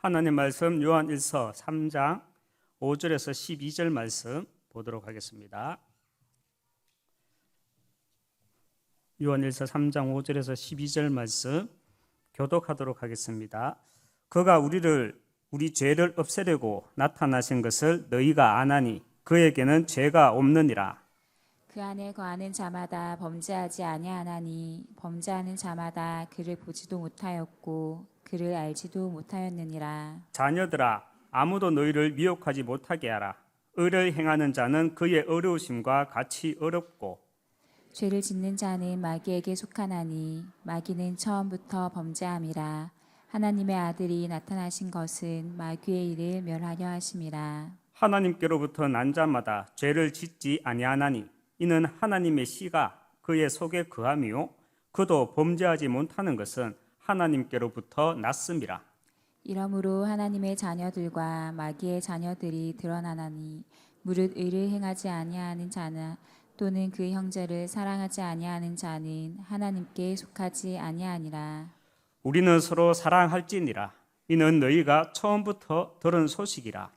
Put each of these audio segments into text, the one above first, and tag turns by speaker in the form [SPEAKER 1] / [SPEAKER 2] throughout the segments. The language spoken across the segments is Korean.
[SPEAKER 1] 하나님 말씀 요한일서 3장 5절에서 12절 말씀 보도록 하겠습니다. 요한일서 3장 5절에서 12절 말씀 교독하도록 하겠습니다. 그가 우리 죄를 없애려고 나타나신 것을 너희가 아나니 그에게는 죄가 없느니라.
[SPEAKER 2] 그 안에 거하는 자마다 범죄하지 아니하나니 범죄하는 자마다 그를 보지도 못하였고 그를 알지도 못하였느니라.
[SPEAKER 1] 자녀들아, 아무도 너희를 미혹하지 못하게 하라. 의를 행하는 자는 그의 어려우심과 같이 어렵고
[SPEAKER 2] 죄를 짓는 자는 마귀에게 속하나니 마귀는 처음부터 범죄함이라. 하나님의 아들이 나타나신 것은 마귀의 일을 멸하려 하심이라.
[SPEAKER 1] 하나님께로부터 난 자마다 죄를 짓지 아니하나니 이는 하나님의 씨가 그의 속에 거함이요 그도 범죄하지 못하는 것은 하나님께로부터 났음이라.
[SPEAKER 2] 이러므로 하나님의 자녀들과 마귀의 자녀들이 드러나나니 무릇 의를 행하지 아니하는 자나 또는 그 형제를 사랑하지 아니하는 자는 하나님께 속하지 아니하니라.
[SPEAKER 1] 우리는 서로 사랑할지니라. 이는 너희가 처음부터 들은 소식이라.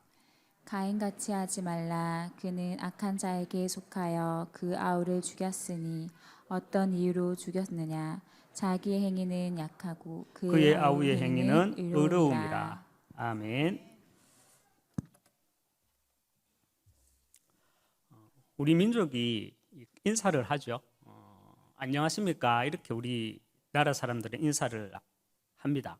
[SPEAKER 2] 가인같이 하지 말라. 그는 악한 자에게 속하여 그 아우를 죽였으니 어떤 이유로 죽였느냐. 자기의 행위는 약하고
[SPEAKER 1] 그의 아우의 행위는 의로움이라. 아멘. 우리 민족이 인사를 하죠. 안녕하십니까 이렇게 우리나라 사람들은 인사를 합니다.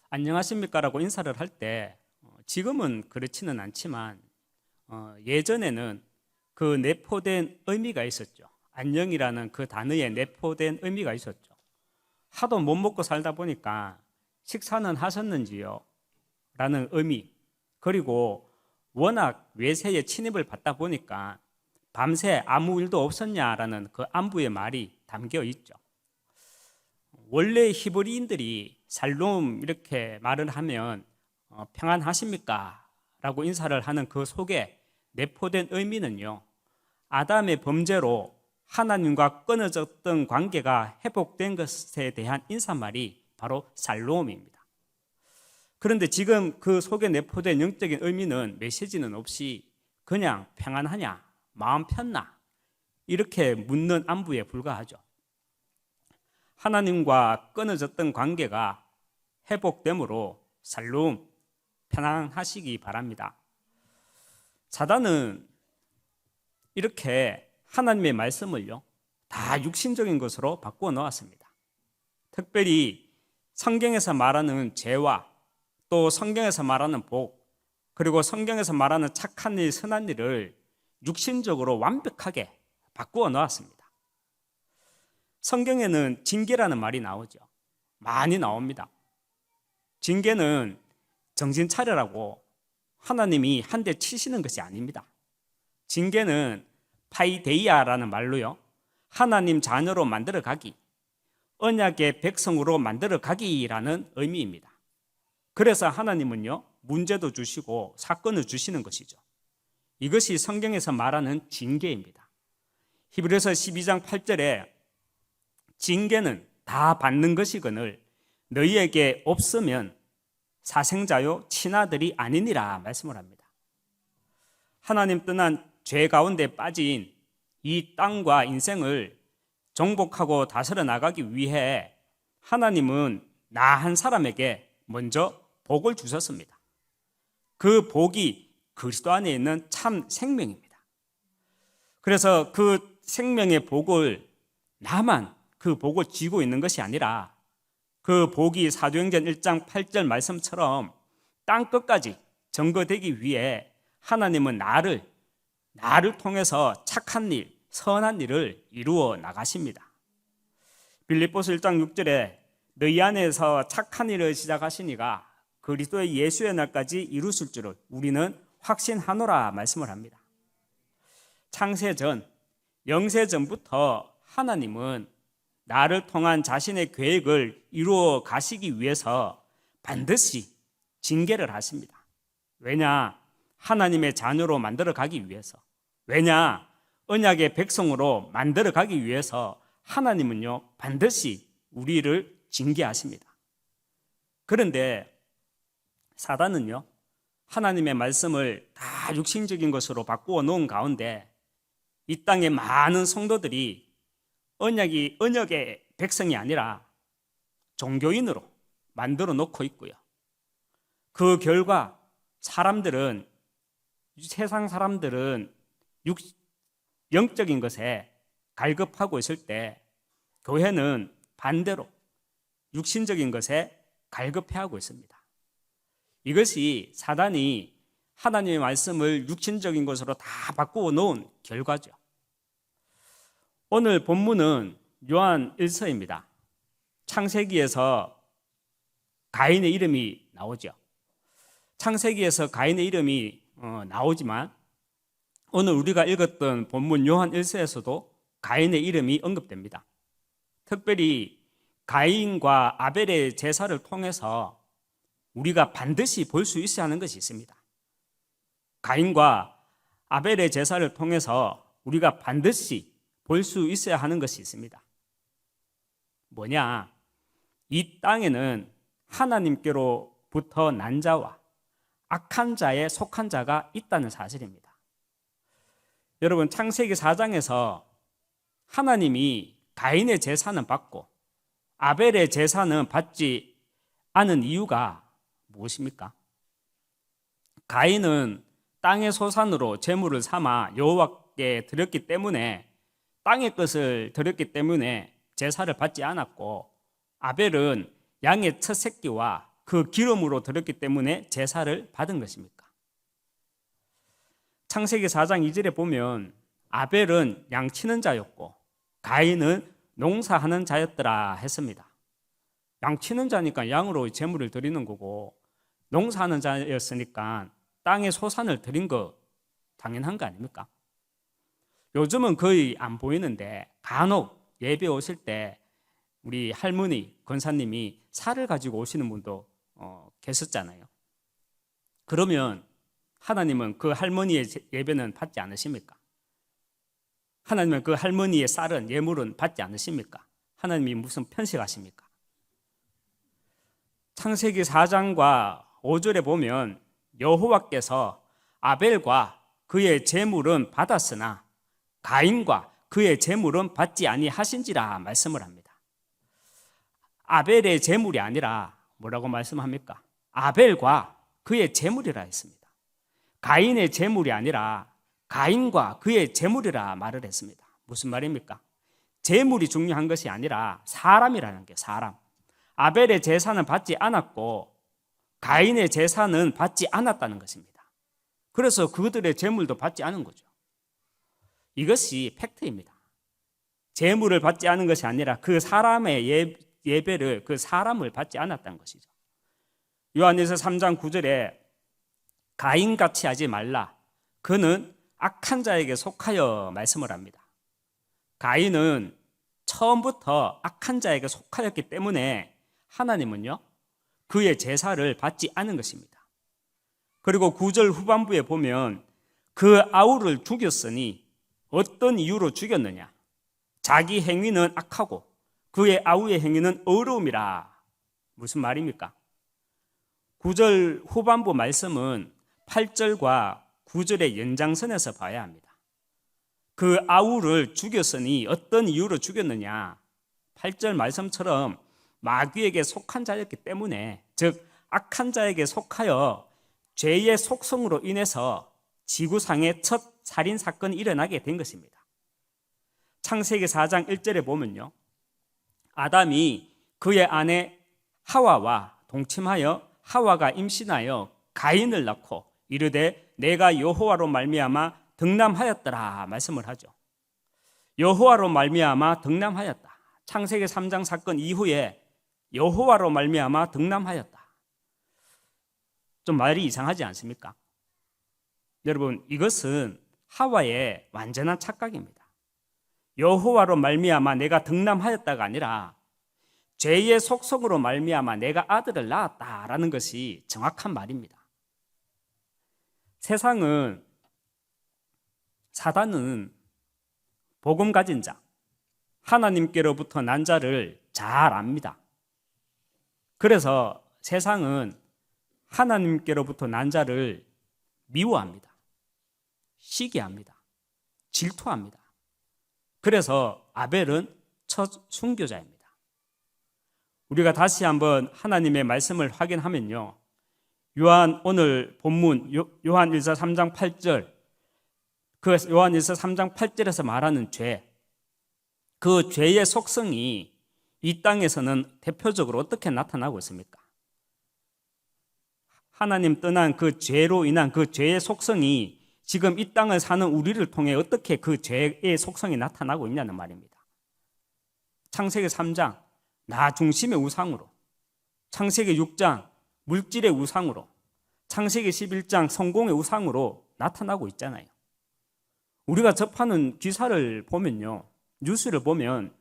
[SPEAKER 1] 안녕하십니까라고 인사를 할 때 지금은 그렇지는 않지만 예전에는 그 내포된 의미가 있었죠. 안녕이라는 그 단어에 내포된 의미가 있었죠. 하도 못 먹고 살다 보니까 식사는 하셨는지요? 라는 의미, 그리고 워낙 외세의 침입을 받다 보니까 밤새 아무 일도 없었냐라는 그 안부의 말이 담겨 있죠. 원래 히브리인들이 살롬 이렇게 말을 하면 평안하십니까? 라고 인사를 하는 그 속에 내포된 의미는요, 아담의 범죄로 하나님과 끊어졌던 관계가 회복된 것에 대한 인사말이 바로 살롬입니다. 그런데 지금 그 속에 내포된 영적인 의미는 메시지는 없이 그냥 평안하냐, 마음 편나 이렇게 묻는 안부에 불과하죠. 하나님과 끊어졌던 관계가 회복되므로 살롬, 편안하시기 바랍니다. 사단은 이렇게 하나님의 말씀을요 다 육신적인 것으로 바꾸어 놓았습니다. 특별히 성경에서 말하는 죄와 또 성경에서 말하는 복, 그리고 성경에서 말하는 착한 일, 선한 일을 육신적으로 완벽하게 바꾸어 놓았습니다. 성경에는 징계라는 말이 나오죠. 많이 나옵니다. 징계는 정신 차려라고 하나님이 한 대 치시는 것이 아닙니다. 징계는 파이데이아라는 말로요, 하나님 자녀로 만들어 가기, 언약의 백성으로 만들어 가기라는 의미입니다. 그래서 하나님은요 문제도 주시고 사건을 주시는 것이죠. 이것이 성경에서 말하는 징계입니다. 히브리서 12장 8절에 징계는 다 받는 것이거늘 너희에게 없으면 사생자요 친아들이 아니니라 말씀을 합니다. 하나님 떠난 죄 가운데 빠진 이 땅과 인생을 정복하고 다스려 나가기 위해 하나님은 나 한 사람에게 먼저 복을 주셨습니다. 그 복이 그리스도 안에 있는 참 생명입니다. 그래서 그 생명의 복을 나만 그 복을 쥐고 있는 것이 아니라 그 복이 사도행전 1장 8절 말씀처럼 땅 끝까지 전거되기 위해 하나님은 나를 통해서 착한 일, 선한 일을 이루어 나가십니다. 빌립보서 1장 6절에 너희 안에서 착한 일을 시작하시니가 그리스도의 예수의 날까지 이루실 줄을 우리는 확신하노라 말씀을 합니다. 창세전, 영세전부터 하나님은 나를 통한 자신의 계획을 이루어 가시기 위해서 반드시 징계를 하십니다. 왜냐? 하나님의 자녀로 만들어 가기 위해서. 왜냐? 언약의 백성으로 만들어 가기 위해서 하나님은요 반드시 우리를 징계하십니다. 그런데 사단은요, 하나님의 말씀을 다 육신적인 것으로 바꾸어 놓은 가운데 이 땅에 많은 성도들이 언약의 백성이 아니라 종교인으로 만들어 놓고 있고요. 그 결과 세상 사람들은 영적인 것에 갈급하고 있을 때 교회는 반대로 육신적인 것에 갈급해하고 있습니다. 이것이 사단이 하나님의 말씀을 육신적인 것으로 다 바꾸어 놓은 결과죠. 오늘 본문은 요한 1서입니다. 창세기에서 가인의 이름이 나오죠. 창세기에서 가인의 이름이 나오지만 오늘 우리가 읽었던 본문 요한 1서에서도 가인의 이름이 언급됩니다. 특별히 가인과 아벨의 제사를 통해서 우리가 반드시 볼 수 있어야 하는 것이 있습니다. 가인과 아벨의 제사를 통해서 우리가 반드시 볼 수 있어야 하는 것이 있습니다. 뭐냐? 이 땅에는 하나님께로부터 난 자와 악한 자에 속한 자가 있다는 사실입니다. 여러분, 창세기 4장에서 하나님이 가인의 제사는 받고 아벨의 제사는 받지 않은 이유가 무엇입니까? 가인은 땅의 소산으로 제물을 삼아 여호와께 드렸기 때문에, 땅의 것을 드렸기 때문에 제사를 받지 않았고, 아벨은 양의 첫 새끼와 그 기름으로 드렸기 때문에 제사를 받은 것입니까? 창세기 4장 2절에 보면 아벨은 양치는 자였고 가인은 농사하는 자였더라 했습니다. 양치는 자니까 양으로 제물을 드리는 거고, 농사하는 자였으니까 땅의 소산을 드린 거 당연한 거 아닙니까? 요즘은 거의 안 보이는데 간혹 예배 오실 때 우리 할머니 권사님이 살을 가지고 오시는 분도 계셨잖아요. 그러면 하나님은 그 할머니의 예배는 받지 않으십니까? 하나님은 그 할머니의 쌀은, 예물은 받지 않으십니까? 하나님이 무슨 편식하십니까? 창세기 4장과 5절에 보면 여호와께서 아벨과 그의 제물은 받았으나 가인과 그의 제물은 받지 아니하신지라 말씀을 합니다. 아벨의 제물이 아니라 뭐라고 말씀합니까? 아벨과 그의 제물이라 했습니다. 가인의 제물이 아니라 가인과 그의 제물이라 말을 했습니다. 무슨 말입니까? 제물이 중요한 것이 아니라 사람이라는 게, 사람. 아벨의 제사는 받지 않았고 가인의 제사는 받지 않았다는 것입니다. 그래서 그들의 제물도 받지 않은 거죠. 이것이 팩트입니다. 제물을 받지 않은 것이 아니라 그 사람의 예배를, 그 사람을 받지 않았다는 것이죠. 요한일서 3장 9절에 가인같이 하지 말라, 그는 악한 자에게 속하여 말씀을 합니다. 가인은 처음부터 악한 자에게 속하였기 때문에 하나님은요, 그의 제사를 받지 않은 것입니다. 그리고 9절 후반부에 보면 그 아우를 죽였으니 어떤 이유로 죽였느냐? 자기 행위는 악하고 그의 아우의 행위는 어려움이라. 무슨 말입니까? 9절 후반부 말씀은 8절과 9절의 연장선에서 봐야 합니다. 그 아우를 죽였으니 어떤 이유로 죽였느냐? 8절 말씀처럼 마귀에게 속한 자였기 때문에, 즉 악한 자에게 속하여 죄의 속성으로 인해서 지구상의 첫 살인 사건이 일어나게 된 것입니다. 창세기 4장 1절에 보면요, 아담이 그의 아내 하와와 동침하여 하와가 임신하여 가인을 낳고 이르되 내가 여호와로 말미암아 득남하였더라 말씀을 하죠. 여호와로 말미암아 득남하였다. 창세기 3장 사건 이후에 여호와로 말미암아 득남하였다. 좀 말이 이상하지 않습니까? 여러분, 이것은 하와의 완전한 착각입니다. 여호와로 말미암아 내가 득남하였다가 아니라 죄의 속성으로 말미암아 내가 아들을 낳았다라는 것이 정확한 말입니다. 세상은, 사단은 복음 가진 자, 하나님께로부터 난 자를 잘 압니다. 그래서 세상은 하나님께로부터 난 자를 미워합니다. 시기합니다. 질투합니다. 그래서 아벨은 첫 순교자입니다. 우리가 다시 한번 하나님의 말씀을 확인하면요, 오늘 본문 요한일서 3장 8절, 그 요한일서 3장 8절에서 말하는 죄, 그 죄의 속성이 이 땅에서는 대표적으로 어떻게 나타나고 있습니까? 하나님 떠난 그 죄로 인한 그 죄의 속성이 지금 이 땅을 사는 우리를 통해 어떻게 그 죄의 속성이 나타나고 있냐는 말입니다. 창세기 3장 나 중심의 우상으로, 창세기 6장 물질의 우상으로, 창세기 11장 성공의 우상으로 나타나고 있잖아요. 우리가 접하는 기사를 보면요, 뉴스를 보면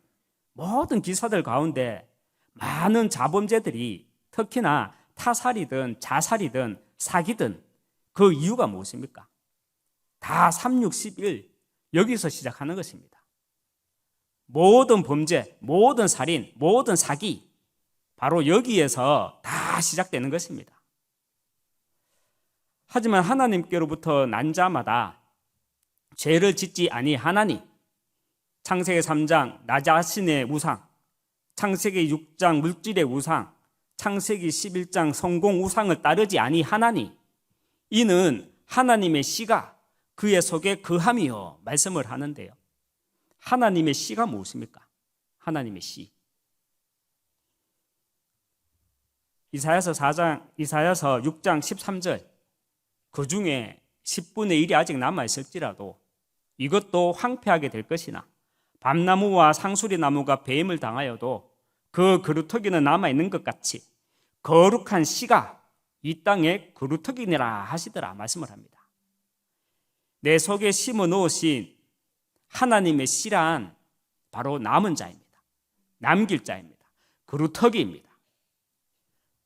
[SPEAKER 1] 모든 기사들 가운데 많은 자범죄들이 특히나 타살이든 자살이든 사기든 그 이유가 무엇입니까? 다 3, 6, 11 여기서 시작하는 것입니다. 모든 범죄, 모든 살인, 모든 사기 바로 여기에서 다 시작되는 것입니다. 하지만 하나님께로부터 난 자마다 죄를 짓지 아니하나니, 창세기 3장 나 자신의 우상, 창세기 6장 물질의 우상, 창세기 11장 성공 우상을 따르지 아니하나니 이는 하나님의 씨가 그의 속에 거함이요 말씀을 하는데요. 하나님의 씨가 무엇입니까? 하나님의 씨. 이사야서 6장 13절, 그 중에 10분의 1이 아직 남아있을지라도 이것도 황폐하게 될 것이나 밤나무와 상수리 나무가 배임을 당하여도 그 그루터기는 남아있는 것 같이 거룩한 씨가 이 땅에 그루터기니라 하시더라 말씀을 합니다. 내 속에 심어 놓으신 하나님의 씨란 바로 남은 자입니다. 남길 자입니다. 그루터기입니다.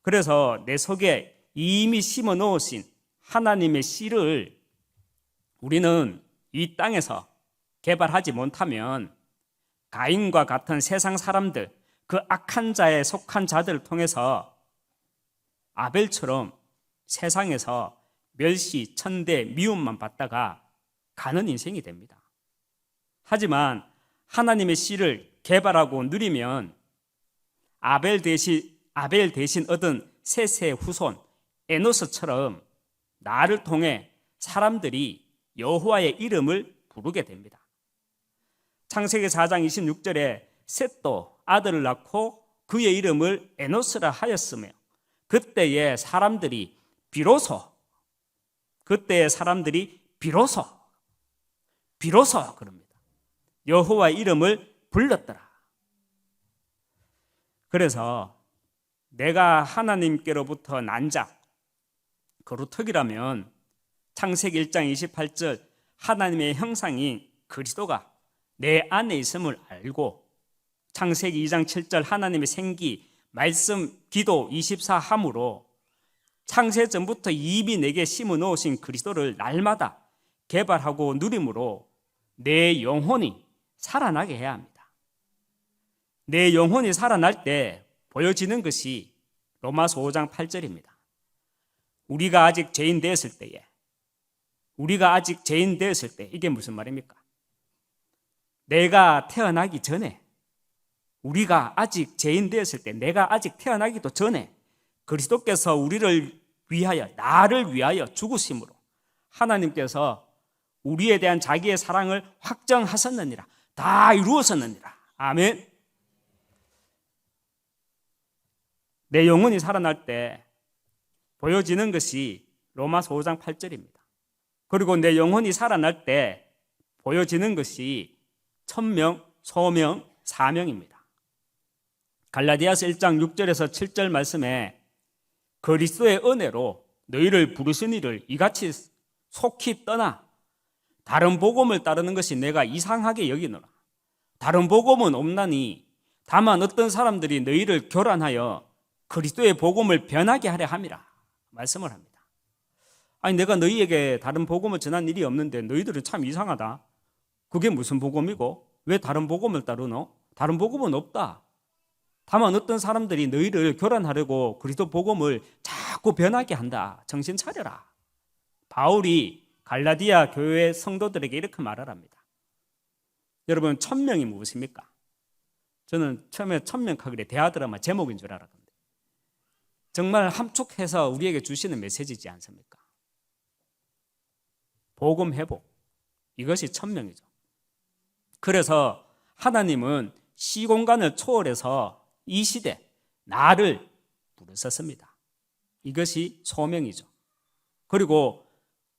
[SPEAKER 1] 그래서 내 속에 이미 심어 놓으신 하나님의 씨를 우리는 이 땅에서 개발하지 못하면 가인과 같은 세상 사람들, 그 악한 자에 속한 자들을 통해서 아벨처럼 세상에서 멸시, 천대, 미움만 받다가 가는 인생이 됩니다. 하지만 하나님의 씨를 개발하고 누리면 아벨 대신 얻은 셋의 후손 에노스처럼 나를 통해 사람들이 여호와의 이름을 부르게 됩니다. 창세기 4장 26절에 셋도 아들을 낳고 그의 이름을 에노스라 하였으며 그때의 사람들이 비로소 그럽니다. 여호와의 이름을 불렀더라. 그래서 내가 하나님께로부터 난 자, 거루터기라면 창세기 1장 28절 하나님의 형상인 그리스도가 내 안에 있음을 알고, 창세기 2장 7절 하나님의 생기, 말씀, 기도 24함으로 창세 전부터 이미 내게 심어 놓으신 그리스도를 날마다 개발하고 누림으로 내 영혼이 살아나게 해야 합니다. 내 영혼이 살아날 때 보여지는 것이 로마서 5장 8절입니다. 우리가 아직 죄인 되었을 때 이게 무슨 말입니까? 내가 태어나기 전에, 우리가 아직 죄인 되었을 때, 내가 아직 태어나기도 전에 그리스도께서 우리를 위하여, 나를 위하여 죽으심으로 하나님께서 우리에 대한 자기의 사랑을 확정하셨느니라, 다 이루었었느니라. 아멘. 내 영혼이 살아날 때 보여지는 것이 로마서 5장 8절입니다. 그리고 내 영혼이 살아날 때 보여지는 것이 천명, 소명, 사명입니다. 갈라디아서 1장 6절에서 7절 말씀에 그리스도의 은혜로 너희를 부르신 이를 이같이 속히 떠나 다른 복음을 따르는 것이 내가 이상하게 여기노라. 다른 복음은 없나니 다만 어떤 사람들이 너희를 교란하여 그리스도의 복음을 변하게 하려 함이라 말씀을 합니다. 아니, 내가 너희에게 다른 복음을 전한 일이 없는데 너희들은 참 이상하다. 그게 무슨 복음이고 왜 다른 복음을 따르노? 다른 복음은 없다. 다만 어떤 사람들이 너희를 교란하려고 그리스도 복음을 자꾸 변하게 한다. 정신 차려라. 바울이 갈라디아 교회 성도들에게 이렇게 말을 합니다. 여러분, 1000명이 무엇입니까? 저는 처음에 1000명 하길래 대하 드라마 제목인 줄 알았는데 정말 함축해서 우리에게 주시는 메시지지 않습니까? 복음 회복, 이것이 1000명이죠. 그래서 하나님은 시공간을 초월해서 이 시대 나를 부르셨습니다. 이것이 소명이죠. 그리고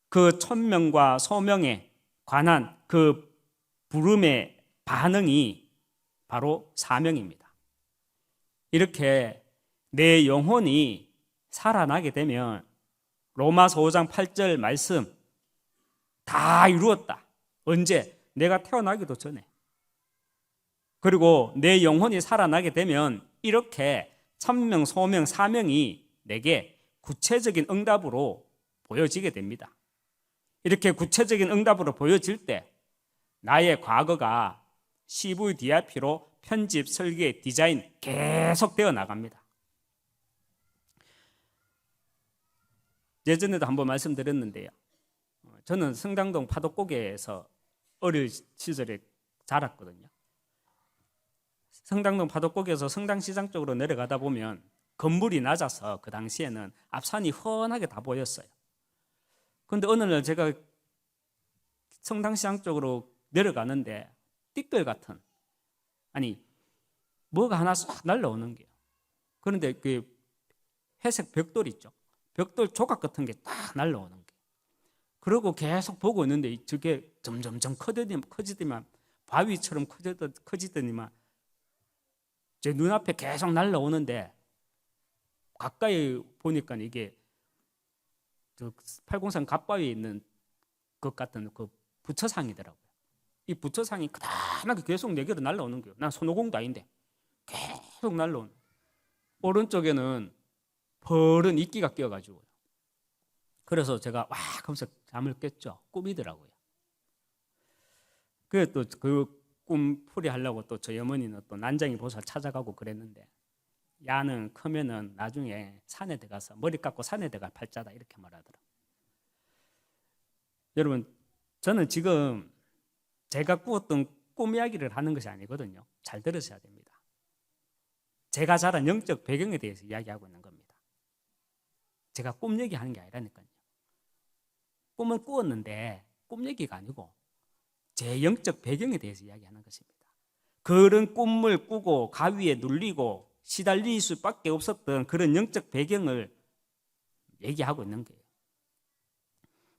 [SPEAKER 1] 그 1000명과 소명에 관한 그 부름의 반응이 바로 사명입니다. 이렇게 내 영혼이 살아나게 되면 로마서 5장 8절 말씀 다 이루었다. 언제? 내가 태어나기도 전에. 그리고 내 영혼이 살아나게 되면 이렇게 천명, 소명, 사명이 내게 구체적인 응답으로 보여지게 됩니다. 이렇게 구체적인 응답으로 보여질 때 나의 과거가 CVDIP로 편집, 설계, 디자인 계속 되어 나갑니다. 예전에도 한번 말씀드렸는데요. 저는 성당동 파독고개에서 어릴 시절에 자랐거든요. 성당동 파독고개에서 성당시장 쪽으로 내려가다 보면 건물이 낮아서 그 당시에는 앞산이 훤하게 다 보였어요. 그런데 어느 날 제가 성당시장 쪽으로 내려가는데 띠끌 같은, 아니 뭐가 하나 싹 날라오는 게요. 그런데 그 회색 벽돌 있죠. 벽돌 조각 같은 게 딱 날라오는 게. 그러고 계속 보고 있는데 저게 점점점 커지더니만 바위처럼 커지더니만 제 눈앞에 계속 날라오는데 가까이 보니까 이게 저 팔공산 갑바위에 있는 것 같은 그 부처상이더라고요. 이 부처상이 크다랗게 계속 내게로 날라오는 거예요. 난 손오공도 아닌데 계속 날라오는. 오른쪽에는 벌은 이끼가 끼어가지고요. 그래서 제가 와 하면서 잠을 깼죠. 꿈이더라고요. 그래 또 그 꿈풀이 하려고 또 저희 어머니는 또 난장이 보살 찾아가고 그랬는데 야는 크면은 나중에 산에 들어가서 머리 깎고 산에 들어갈 팔자다 이렇게 말하더라고요. 여러분, 저는 지금 제가 꾸었던 꿈 이야기를 하는 것이 아니거든요. 잘 들으셔야 됩니다. 제가 자란 영적 배경에 대해서 이야기하고 있는 겁니다. 제가 꿈 얘기하는 게 아니라니까요. 꿈은 꾸었는데 꿈 얘기가 아니고 제 영적 배경에 대해서 이야기하는 것입니다. 그런 꿈을 꾸고 가위에 눌리고 시달릴 수밖에 없었던 그런 영적 배경을 얘기하고 있는 거예요.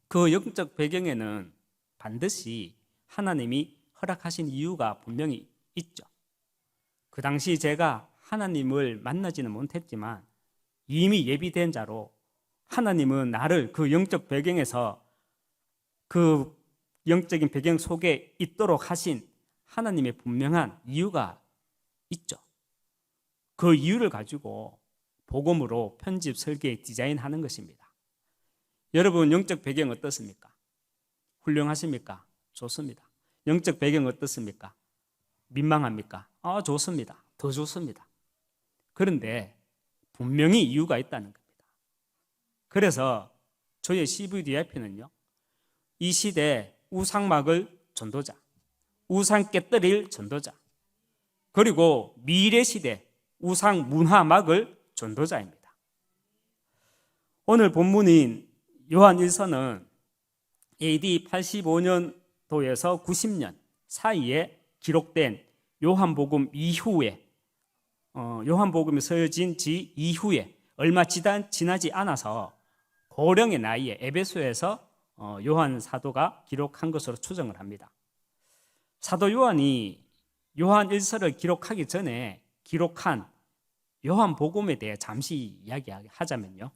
[SPEAKER 1] 그 영적 배경에는 반드시 하나님이 허락하신 이유가 분명히 있죠. 그 당시 제가 하나님을 만나지는 못했지만 이미 예비된 자로 하나님은 나를 그 영적 배경에서 그 영적인 배경 속에 있도록 하신 하나님의 분명한 이유가 있죠. 그 이유를 가지고 복음으로 편집, 설계, 디자인하는 것입니다. 여러분, 영적 배경 어떻습니까? 훌륭하십니까? 좋습니다. 영적 배경 어떻습니까? 민망합니까? 좋습니다. 더 좋습니다. 그런데 분명히 이유가 있다는 겁니다. 그래서 저의 CVDIP는요, 이 시대 우상막을 전도자, 우상 깨뜨릴 전도자, 그리고 미래 시대 우상 문화막을 전도자입니다. 오늘 본문인 요한 1서는 AD 85년도에서 90년 사이에 기록된 요한복음 이후에 요한복음이 쓰여진 지 이후에 얼마 지나지 않아서 고령의 나이에 에베소에서 요한 사도가 기록한 것으로 추정을 합니다. 사도 요한이 요한 1서를 기록하기 전에 기록한 요한복음에 대해 잠시 이야기하자면요.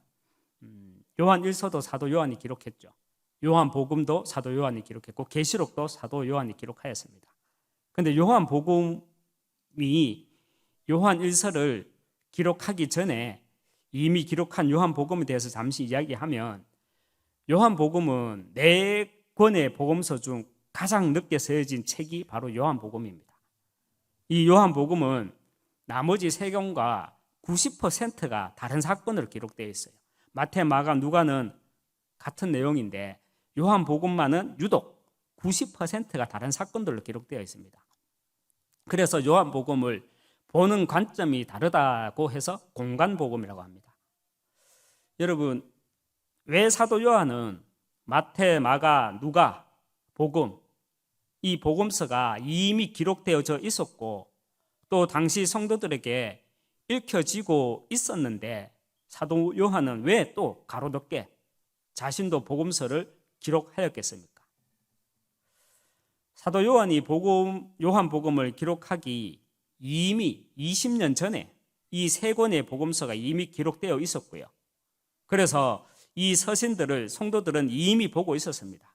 [SPEAKER 1] 요한 1서도 사도 요한이 기록했죠. 요한복음도 사도 요한이 기록했고 계시록도 사도 요한이 기록하였습니다. 그런데 요한복음이 요한 1서를 기록하기 전에 이미 기록한 요한복음에 대해서 잠시 이야기하면 요한복음은 4권의 복음서 중 가장 늦게 쓰여진 책이 바로 요한복음입니다. 이 요한복음은 나머지 3권과 90%가 다른 사건으로 기록되어 있어요. 마태, 마가, 누가는 같은 내용인데 요한복음만은 유독 90%가 다른 사건들로 기록되어 있습니다. 그래서 요한복음을 보는 관점이 다르다고 해서 공간복음이라고 합니다. 여러분, 왜 사도 요한은 마태, 마가, 누가, 복음, 이 복음서가 이미 기록되어져 있었고 또 당시 성도들에게 읽혀지고 있었는데 사도 요한은 왜 또 가로덮게 자신도 복음서를 기록하였겠습니까? 사도 요한이 요한복음을 기록하기 이미 20년 전에 이 세 권의 복음서가 이미 기록되어 있었고요. 그래서 이 서신들을 성도들은 이미 보고 있었습니다.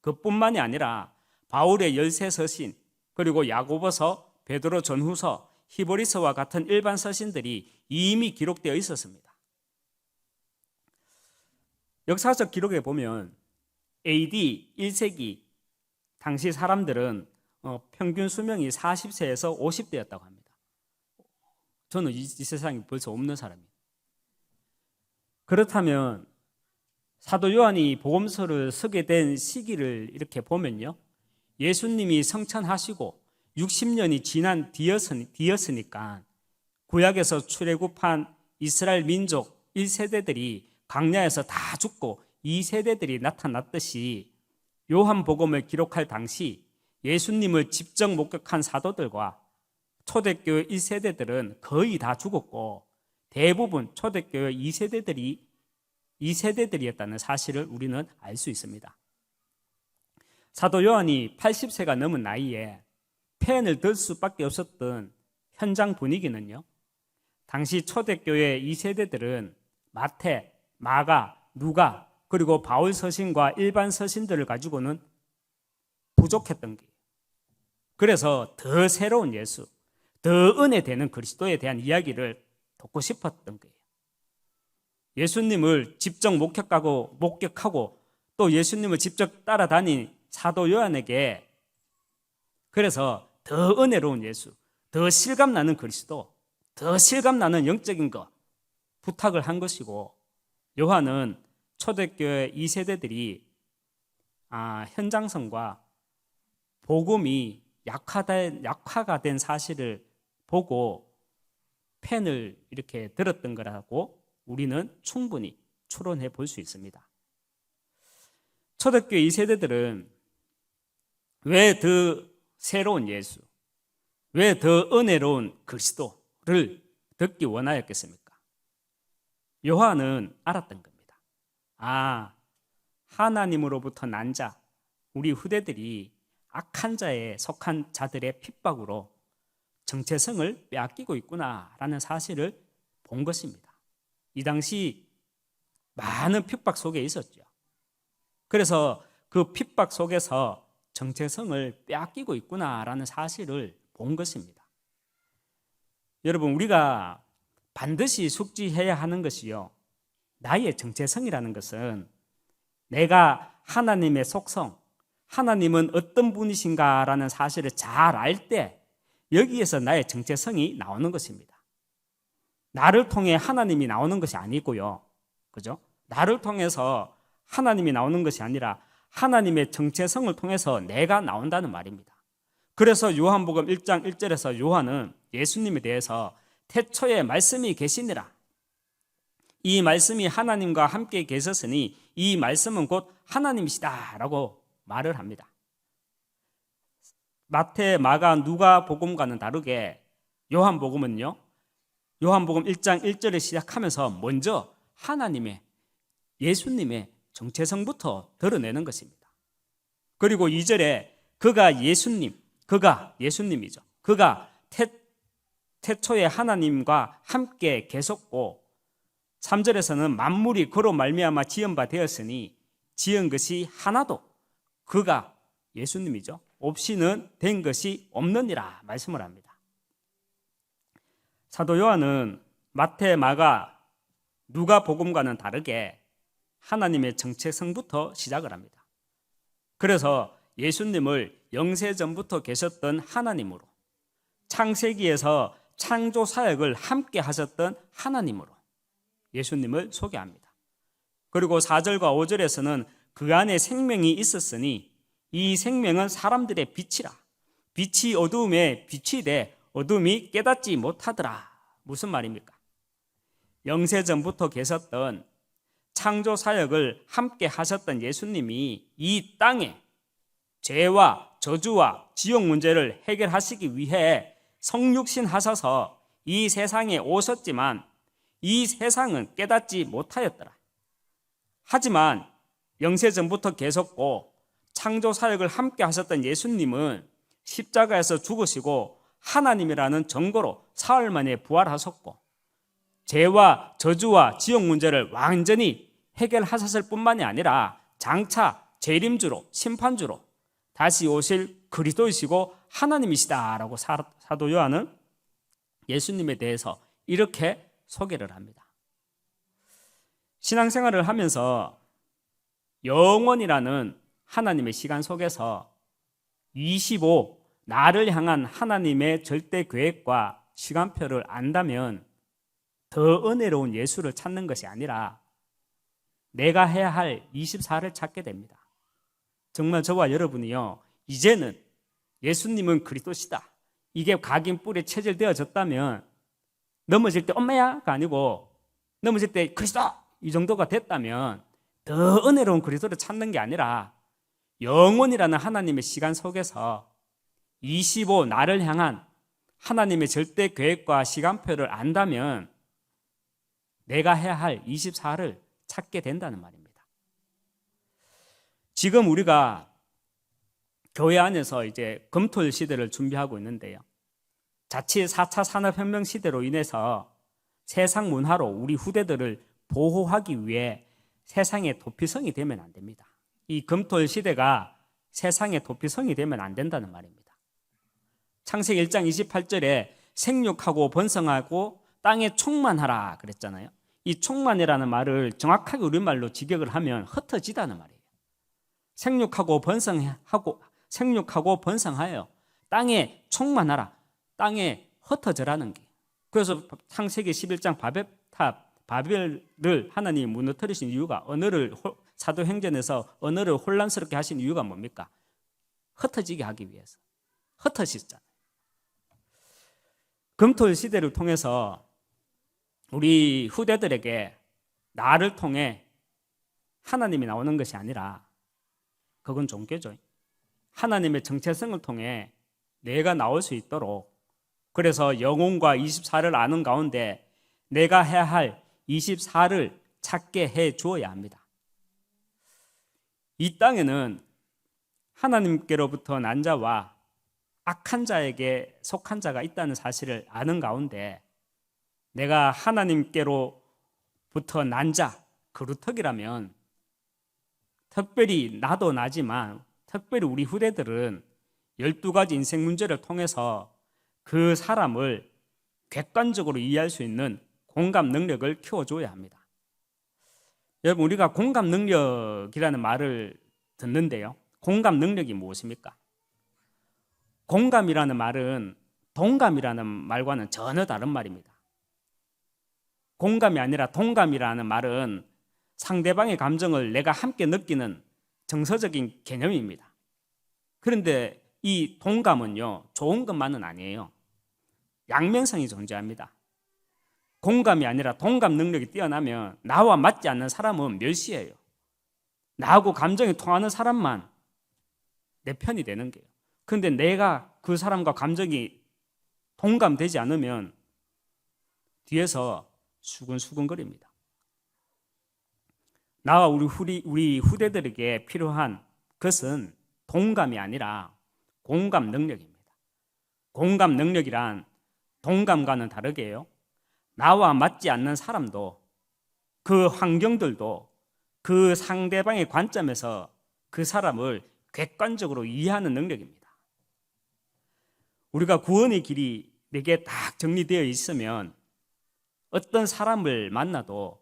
[SPEAKER 1] 그뿐만이 아니라 바울의 13서신, 그리고 야고보서, 베드로 전후서, 히브리서와 같은 일반 서신들이 이미 기록되어 있었습니다. 역사적 기록에 보면 AD 1세기 당시 사람들은 평균 수명이 40세에서 50대였다고 합니다. 저는 이 세상에 벌써 없는 사람이에요. 그렇다면 사도 요한이 복음서를 쓰게 된 시기를 이렇게 보면요, 예수님이 성천하시고 60년이 지난 뒤였으니까 구약에서 출애굽한 이스라엘 민족 1세대들이 광야에서 다 죽고 2세대들이 나타났듯이 요한복음을 기록할 당시 예수님을 직접 목격한 사도들과 초대교회 1세대들은 거의 다 죽었고 대부분 초대교회 2세대들이었다는 사실을 우리는 알 수 있습니다. 사도 요한이 80세가 넘은 나이에 펜을 들 수밖에 없었던 현장 분위기는요, 당시 초대교회 2세대들은 마태, 마가, 누가, 그리고 바울 서신과 일반 서신들을 가지고는 부족했던 거예요. 그래서 더 새로운 예수, 더 은혜 되는 그리스도에 대한 이야기를 듣고 싶었던 거예요. 예수님을 직접 목격하고 또 예수님을 직접 따라다닌 사도 요한에게 그래서 더 은혜로운 예수, 더 실감나는 그리스도, 더 실감나는 영적인 것 부탁을 한 것이고, 요한은 초대교회 2세대들이 현장성과 복음이 약화가 된 사실을 보고 펜을 이렇게 들었던 거라고 우리는 충분히 추론해 볼 수 있습니다. 초대교회 2세대들은 왜 더 새로운 예수, 왜 더 은혜로운 그리스도를 듣기 원하였겠습니까? 요한은 알았던 겁니다. 하나님으로부터 난 자, 우리 후대들이 악한 자에 속한 자들의 핍박으로 정체성을 빼앗기고 있구나라는 사실을 본 것입니다. 이 당시 많은 핍박 속에 있었죠. 그래서 그 핍박 속에서 정체성을 빼앗기고 있구나라는 사실을 본 것입니다. 여러분, 우리가 반드시 숙지해야 하는 것이요, 나의 정체성이라는 것은 내가 하나님의 속성, 하나님은 어떤 분이신가라는 사실을 잘 알 때 여기에서 나의 정체성이 나오는 것입니다. 나를 통해 하나님이 나오는 것이 아니고요, 그죠? 나를 통해서 하나님이 나오는 것이 아니라 하나님의 정체성을 통해서 내가 나온다는 말입니다. 그래서 요한복음 1장 1절에서 요한은 예수님에 대해서 태초에 말씀이 계시니라, 이 말씀이 하나님과 함께 계셨으니 이 말씀은 곧 하나님이시다 라고 말을 합니다. 마태, 마가, 누가 복음과는 다르게 요한복음은요, 요한복음 1장 1절에 시작하면서 먼저 하나님의, 예수님의 정체성부터 드러내는 것입니다. 그리고 2절에 그가 예수님이죠. 그가 태초에 하나님과 함께 계셨고, 3절에서는 만물이 그로 말미암아 지은 바 되었으니 지은 것이 하나도 그가 예수님이죠, 없이는 된 것이 없느니라 말씀을 합니다. 사도 요한은 마태, 마가, 누가 복음과는 다르게 하나님의 정체성부터 시작을 합니다. 그래서 예수님을 영세전부터 계셨던 하나님으로, 창세기에서 창조 사역을 함께 하셨던 하나님으로 예수님을 소개합니다. 그리고 4절과 5절에서는 그 안에 생명이 있었으니 이 생명은 사람들의 빛이라. 빛이 어두움에 빛이 돼 어둠이 깨닫지 못하더라. 무슨 말입니까? 영세전부터 계셨던 창조 사역을 함께 하셨던 예수님이 이 땅에 죄와 저주와 지옥 문제를 해결하시기 위해 성육신 하셔서 이 세상에 오셨지만 이 세상은 깨닫지 못하였더라. 하지만 영세전부터 계셨고 창조 사역을 함께 하셨던 예수님은 십자가에서 죽으시고 하나님이라는 정보로 사흘 만에 부활하셨고 죄와 저주와 지옥 문제를 완전히 해결하셨을 뿐만이 아니라 장차 재림주로 심판주로 다시 오실 그리스도이시고 하나님이시다라고 사도 요한은 예수님에 대해서 이렇게 소개를 합니다. 신앙생활을 하면서 영원이라는 하나님의 시간 속에서 25 나를 향한 하나님의 절대 계획과 시간표를 안다면 더 은혜로운 예수를 찾는 것이 아니라 내가 해야 할 24를 찾게 됩니다. 정말 저와 여러분이요, 이제는 예수님은 그리스도시다, 이게 각인뿔에 체질되어졌다면 넘어질 때 엄마야가 아니고 넘어질 때 그리스도 이 정도가 됐다면 더 은혜로운 그리스도를 찾는 게 아니라 영원이라는 하나님의 시간 속에서 25 나를 향한 하나님의 절대 계획과 시간표를 안다면 내가 해야 할 24를 찾게 된다는 말입니다. 지금 우리가 교회 안에서 이제 검토일 시대를 준비하고 있는데요. 자칫 4차 산업혁명 시대로 인해서 세상 문화로 우리 후대들을 보호하기 위해 세상의 도피성이 되면 안 됩니다. 이 검토일 시대가 세상의 도피성이 되면 안 된다는 말입니다. 창세기 1장 28절에 생육하고 번성하고 땅에 충만하라 그랬잖아요. 이 충만이라는 말을 정확하게 우리말로 직역을 하면 흩어지다는 말이에요. 생육하고 번성하여 땅에 충만하라, 땅에 흩어져라는 게. 그래서 창세기 11장 바벨을 하나님이 무너뜨리신 이유가, 사도행전에서 언어를 혼란스럽게 하신 이유가 뭡니까? 흩어지게 하기 위해서. 흩어지잖아요. 검토일 시대를 통해서 우리 후대들에게 나를 통해 하나님이 나오는 것이 아니라 그건 종교죠. 하나님의 정체성을 통해 내가 나올 수 있도록, 그래서 영혼과 24를 아는 가운데 내가 해야 할 24를 찾게 해 주어야 합니다. 이 땅에는 하나님께로부터 난 자와 악한 자에게 속한 자가 있다는 사실을 아는 가운데 내가 하나님께로부터 난 자, 그루터기라면 특별히 나도 나지만 특별히 우리 후대들은 12가지 인생 문제를 통해서 그 사람을 객관적으로 이해할 수 있는 공감 능력을 키워줘야 합니다. 여러분, 우리가 공감 능력이라는 말을 듣는데요, 공감 능력이 무엇입니까? 공감이라는 말은 동감이라는 말과는 전혀 다른 말입니다. 공감이 아니라 동감이라는 말은 상대방의 감정을 내가 함께 느끼는 정서적인 개념입니다. 그런데 이 동감은요, 좋은 것만은 아니에요. 양면성이 존재합니다. 공감이 아니라 동감 능력이 뛰어나면 나와 맞지 않는 사람은 멸시해요. 나하고 감정이 통하는 사람만 내 편이 되는 거예요. 그런데 내가 그 사람과 감정이 동감되지 않으면 뒤에서 수근수근거립니다. 나와 우리 후대들에게 필요한 것은 동감이 아니라 공감 능력입니다. 공감 능력이란 동감과는 다르게요, 나와 맞지 않는 사람도, 그 환경들도 그 상대방의 관점에서 그 사람을 객관적으로 이해하는 능력입니다. 우리가 구원의 길이 내게 딱 정리되어 있으면 어떤 사람을 만나도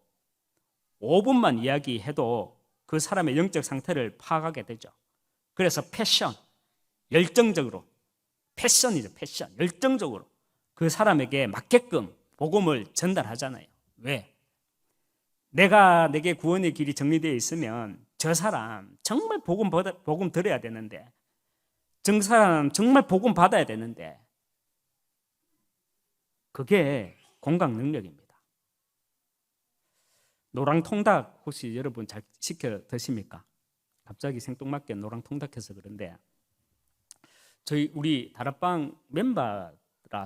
[SPEAKER 1] 5분만 이야기해도 그 사람의 영적 상태를 파악하게 되죠. 그래서 열정적으로, 열정적으로 그 사람에게 맞게끔 복음을 전달하잖아요. 왜? 내게 구원의 길이 정리되어 있으면 저 사람 정말 복음 들어야 되는데, 저 사람 정말 복음 받아야 되는데, 그게 공감 능력입니다. 노랑통닭 혹시 여러분 잘 시켜 드십니까? 갑자기 생뚱맞게 노랑통닭해서 그런데, 우리 다락방 멤버라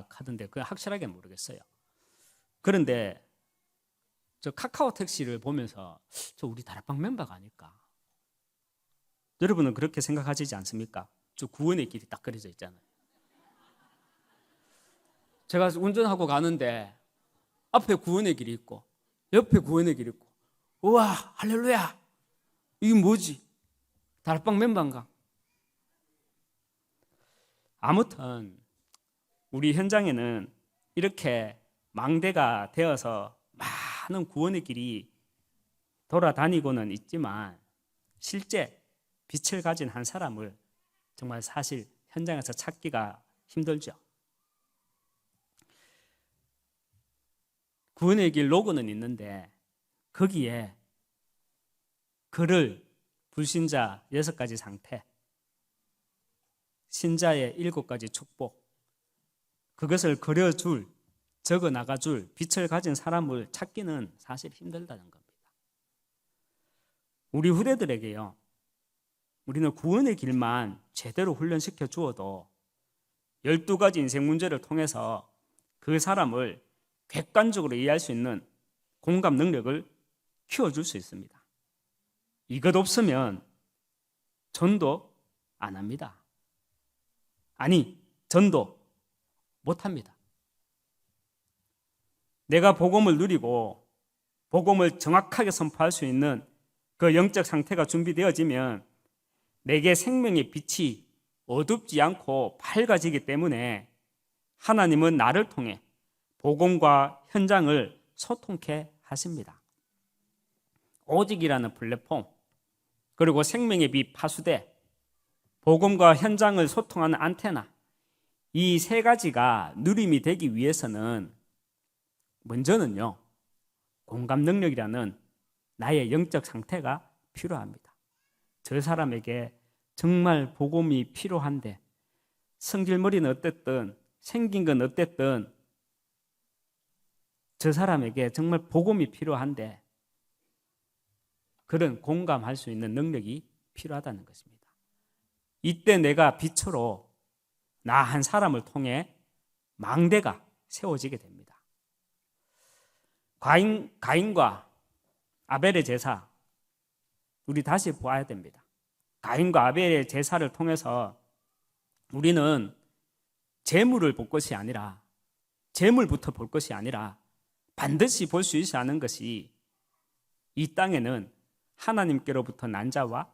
[SPEAKER 1] 하던데 그건 확실하게 모르겠어요. 그런데 저 카카오 택시를 보면서 저 우리 다락방 멤버가 아닐까? 여러분은 그렇게 생각하시지 않습니까? 저 구원의 길이 딱 그려져 있잖아요. 제가 운전하고 가는데 앞에 구원의 길이 있고 옆에 구원의 길이 있고, 우와 할렐루야, 이게 뭐지? 다락방 멤버인가? 아무튼 우리 현장에는 이렇게 망대가 되어서 많은 구원의 길이 돌아다니고는 있지만, 실제 빛을 가진 한 사람을 정말 사실 현장에서 찾기가 힘들죠. 구원의 길 로고는 있는데 거기에 글을 불신자 6가지 상태, 신자의 7가지 축복, 그것을 그려줄, 적어 나가줄 빛을 가진 사람을 찾기는 사실 힘들다는 겁니다. 우리 후대들에게요, 우리는 구원의 길만 제대로 훈련시켜 주어도 12가지 인생 문제를 통해서 그 사람을 객관적으로 이해할 수 있는 공감 능력을 키워줄 수 있습니다. 이것 없으면 전도 안 합니다. 아니, 전도 못 합니다. 내가 복음을 누리고 복음을 정확하게 선포할 수 있는 그 영적 상태가 준비되어지면 내게 생명의 빛이 어둡지 않고 밝아지기 때문에 하나님은 나를 통해 복음과 현장을 소통케 하십니다. 오직이라는 플랫폼, 그리고 생명의 빛 파수대, 복음과 현장을 소통하는 안테나, 이 3가지가 누림이 되기 위해서는 먼저는요, 공감 능력이라는 나의 영적 상태가 필요합니다. 저 사람에게 정말 복음이 필요한데, 성질머리는 어땠든 생긴 건 어땠든 저 사람에게 정말 복음이 필요한데 그런 공감할 수 있는 능력이 필요하다는 것입니다. 이때 내가 빛으로 나 한 사람을 통해 망대가 세워지게 됩니다. 가인과 아벨의 제사, 우리 다시 보아야 됩니다. 가인과 아벨의 제사를 통해서 우리는 재물을 볼 것이 아니라, 재물부터 볼 것이 아니라 반드시 볼 수 있어야 하는 것이, 이 땅에는 하나님께로부터 난 자와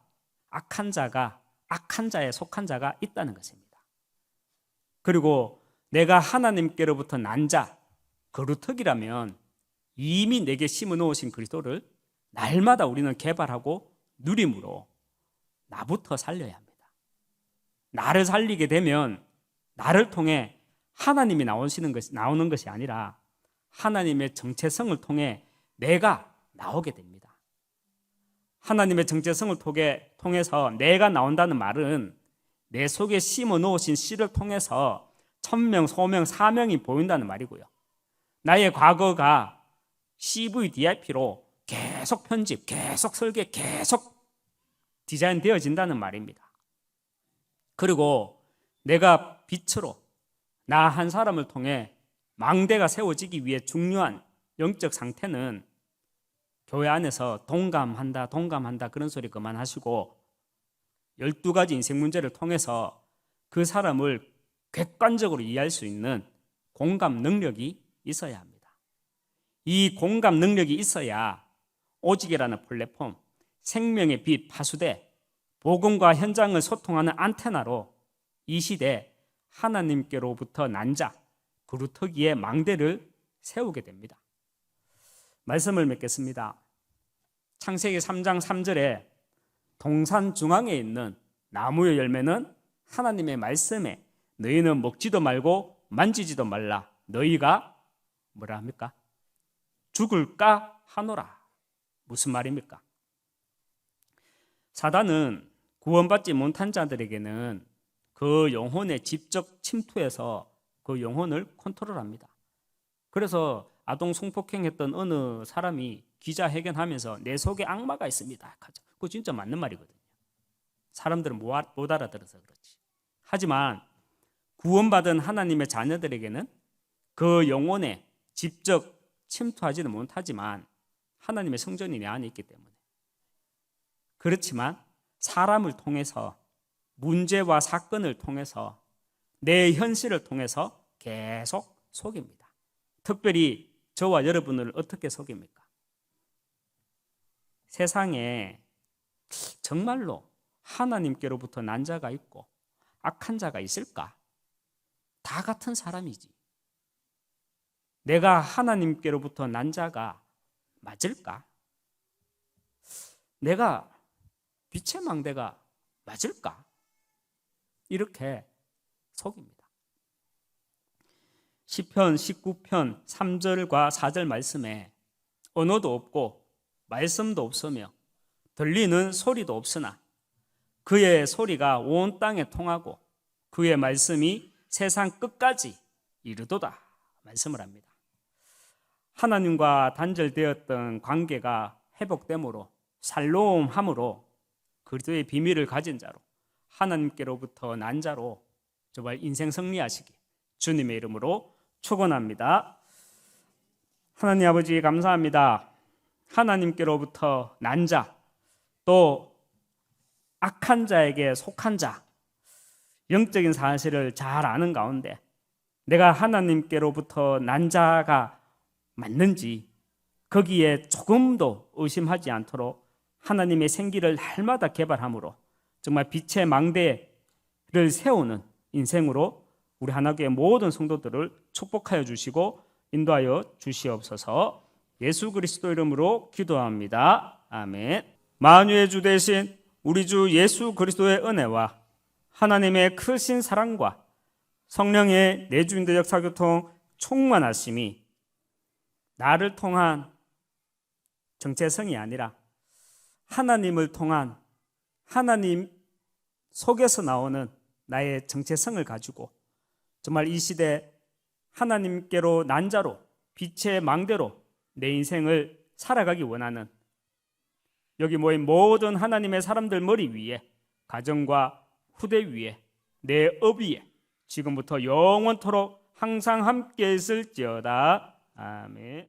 [SPEAKER 1] 악한 자에 속한 자가 있다는 것입니다. 그리고 내가 하나님께로부터 난 자, 거루터기라면 이미 내게 심어 놓으신 그리스도를 날마다 우리는 개발하고 누림으로 나부터 살려야 합니다. 나를 살리게 되면 나를 통해 하나님이 나오는 것이 아니라 하나님의 정체성을 통해 내가 나오게 됩니다. 하나님의 정체성을 통해서 내가 나온다는 말은 내 속에 심어 놓으신 씨를 통해서 천명, 소명, 사명이 보인다는 말이고요. 나의 과거가 CVDIP로 계속 편집, 계속 설계, 계속 디자인 되어진다는 말입니다. 그리고 내가 빛으로 나 한 사람을 통해 망대가 세워지기 위해 중요한 영적 상태는, 교회 안에서 동감한다 그런 소리 그만하시고 12가지 인생 문제를 통해서 그 사람을 객관적으로 이해할 수 있는 공감 능력이 있어야 합니다. 이 공감 능력이 있어야 오직이라는 플랫폼, 생명의 빛 파수대, 복음과 현장을 소통하는 안테나로 이 시대 하나님께로부터 난 자, 그루터기의 망대를 세우게 됩니다. 말씀을 맺겠습니다. 창세기 3장 3절에 동산 중앙에 있는 나무의 열매는 하나님의 말씀에 너희는 먹지도 말고 만지지도 말라, 너희가 뭐라 합니까? 죽을까 하노라. 무슨 말입니까? 사단은 구원받지 못한 자들에게는 그 영혼에 직접 침투해서 그 영혼을 컨트롤합니다. 그래서 아동 성폭행했던 어느 사람이 기자회견하면서 내 속에 악마가 있습니다. 그거 진짜 맞는 말이거든요. 사람들은 못 알아들어서 그렇지. 하지만 구원받은 하나님의 자녀들에게는 그 영혼에 직접 침투하지는 못하지만 하나님의 성전이 내 안에 있기 때문에. 그렇지만 사람을 통해서, 문제와 사건을 통해서, 내 현실을 통해서 계속 속입니다. 특별히 저와 여러분을 어떻게 속입니까? 세상에 정말로 하나님께로부터 난 자가 있고 악한 자가 있을까? 다 같은 사람이지. 내가 하나님께로부터 난 자가 맞을까? 내가 빛의 망대가 맞을까? 이렇게 속입니다. 시편 19편 3절과 4절 말씀에 언어도 없고 말씀도 없으며 들리는 소리도 없으나 그의 소리가 온 땅에 통하고 그의 말씀이 세상 끝까지 이르도다 말씀을 합니다. 하나님과 단절되었던 관계가 회복됨으로 살로움함으로 그리스도의 비밀을 가진 자로 하나님께로부터 난 자로 정말 인생 승리하시기 주님의 이름으로 축원합니다. 하나님 아버지 감사합니다. 하나님께로부터 난 자, 또 악한 자에게 속한 자, 영적인 사실을 잘 아는 가운데 내가 하나님께로부터 난 자가 맞는지 거기에 조금도 의심하지 않도록 하나님의 생기를 날마다 개발함으로 정말 빛의 망대를 세우는 인생으로 우리 하나교회 모든 성도들을 축복하여 주시고 인도하여 주시옵소서. 예수 그리스도 이름으로 기도합니다. 아멘. 만유의 주 되신 우리 주 예수 그리스도의 은혜와 하나님의 크신 사랑과 성령의 내주인의 역사교통 충만하심이 나를 통한 정체성이 아니라 하나님을 통한 하나님 속에서 나오는 나의 정체성을 가지고 정말 이 시대 하나님께로 난 자로 빛의 망대로 내 인생을 살아가기 원하는 여기 모인 모든 하나님의 사람들 머리 위에 가정과 후대 위에 내 업 위에 지금부터 영원토록 항상 함께 있을지어다. 아멘.